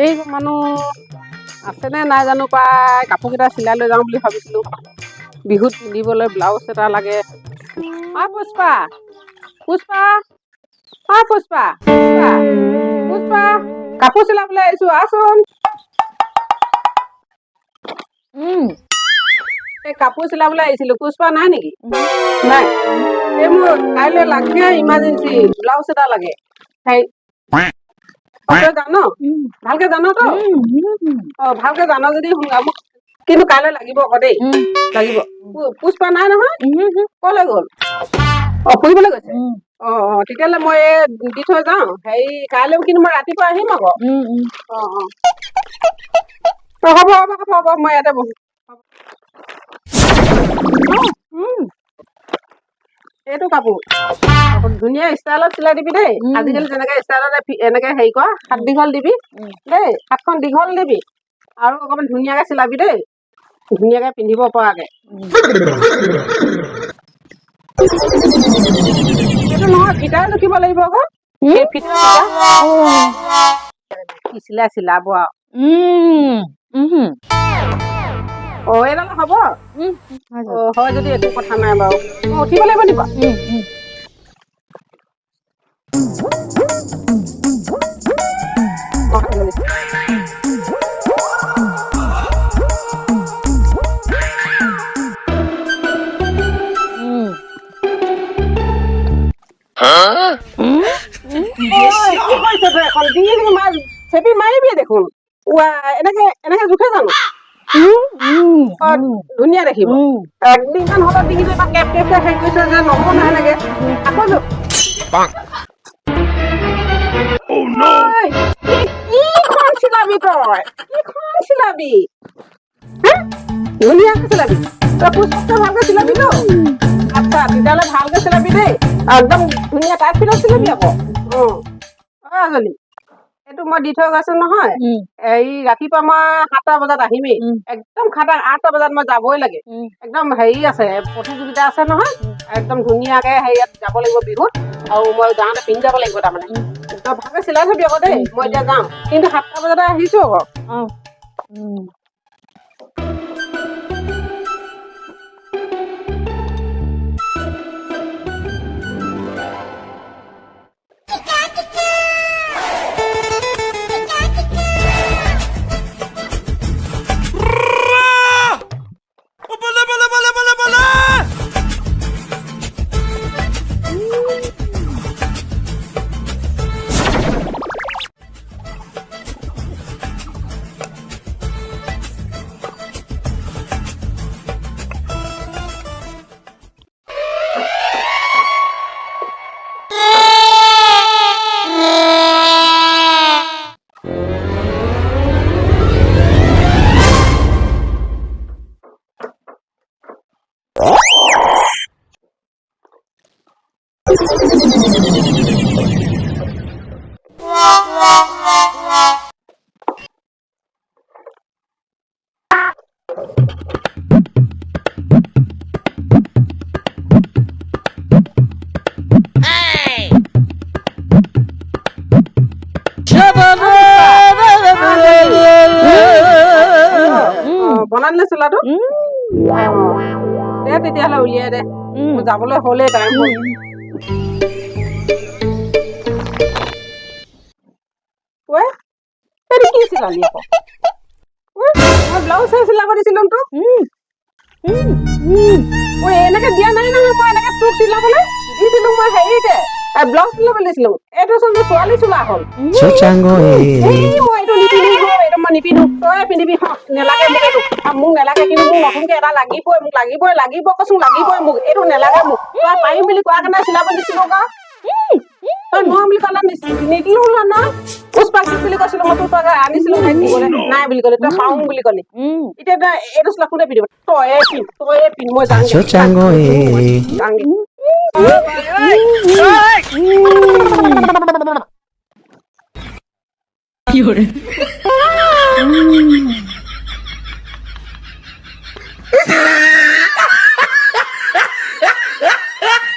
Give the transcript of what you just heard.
এই মানুহ আছেনে নাই জানো পাই কাপোৰকেইটা চিলাই লৈ যাওঁ বুলি ভাবিছিলোঁ বিহুত পিন্ধিবলৈ ব্লাউজ এটা লাগে পুষ্পা পুষ্পা পুষ্পা পুষ্পা কাপোৰ চিলাবলৈ আহিছোঁ আচোন এই কাপোৰ চিলাবলৈ আহিছিলোঁ পুষ্পা নাই নেকি নাই এই মোৰ কাইলৈ লাগে ইমাৰ্জেঞ্চি ব্লাউজ এটা লাগে সেই জানো ভালকে জানো তো ভালকে জানো যদি মোক কিন্তু কাইলৈ লাগিব আকৌ দেই লাগিব পুষ্পা নাই নহয় কলৈ গ'ল ফুৰিবলৈ গৈছে তেতিয়াহ'লে মই দি থৈ যাওঁ হেৰি কাইলৈ কিন্তু মই ৰাতিপুৱা আহিম আকৌ হ'ব মই ইয়াতে বহো এইটো কাপোৰ ধুনীয়া ষ্টাইলত চিলাই দিবি দেই আজিকালি যেনেকে ষ্টাইলত এনেকে হেৰি কৰা হাত দীঘল দিবি দেই হাতখন দীঘল দিবি আৰু অকমান ধুনীয়াকে চিলাবি দেই ধুনীয়াকে পিন্ধিব পৰাকে এইটো নহয় ফিটাই জুখিব লাগিব আকৌ কি চিলাই চিলাব আৰু এইডাল হ'ব হয় যদি একো কথা নাই বাৰু উঠিব লাগিব নিবা চেপি মাৰিবি দেখোন এনেকে এনেকে জোখে জানো ধুনীয়া দেখিব একদিনমান হলত দেখিছো ইমান কেপ কেপকে হেৰি কৰিছে যে নহ'ব নহয় এনেকে আকৌ কিখন চিলাবি তই কিখন চিলাবি ধুনীয়াকে চিলাবি তই পুষ্পকে ভালকে চিলাবিতো আচ্ছা তেতিয়াহ'লে ভালকে চিলাবি দেই একদম ধুনীয়া টাইট ফিটত চিলাবি আকৌ আজলি এইটো মই দি থৈ গৈছো নহয় এই ৰাতিপুৱা মই 7টা বজাত আহিমেই একদম 8টা বজাত মই যাবই লাগে একদম হেৰি আছে প্ৰতিযোগিতা আছে নহয় একদম ধুনীয়াকে হেৰিয়াত যাব লাগিব বিহুত আৰু মই যাওঁতে পিন্ধি যাব লাগিব তাৰমানে তই ভালকে চিলাই থবি আকৌ দেই মই এতিয়া যাওঁ কিন্তু 7টা বজাতে আহিছো আকৌ বনালে চোলাটো দে তেতিয়াহ'লে উলিয়াই দে যাবলৈ হ'লেই টাইম হ'ল কি চিলালি আকৌ মই ব্লাউজ চিলাব দিছিলো তোক এনেকে দিয়া নাই নহয় মই এনেকে তোক চিলাবলৈ দিছিলো মই হেৰিতে ব্লাউজ চিলাবলৈ দিছিলো এইটো চোন ছোৱালী চোলা হ'ল মই এইটো নিপিন্ধো এইটো মই নিপিন্ধো তই পিন্ধিবি নেলাগে মোক এইটো মোক নেলাগে কিন্তু মোক নতুনকে এটা লাগিবই মোক লাগিব কৈছো লাগিবই মোক এইটো নেলাগে মোক তই পাৰিম বুলি কোৱাৰ কাৰণে চিলাব দিছিলো আকৌ তই নোৱাৰ বুলি ক'লে নিদিলো ন পুষ্পা বুলি কৈছিলো মই তোৰ আনিছিলো নাই বুলি ক'লে তই পাওঁ বুলি ক'লি এতিয়া তই এইটো চোলা কোনে পিন্ধিব তয়ে পিন্ধ মই যাওঁ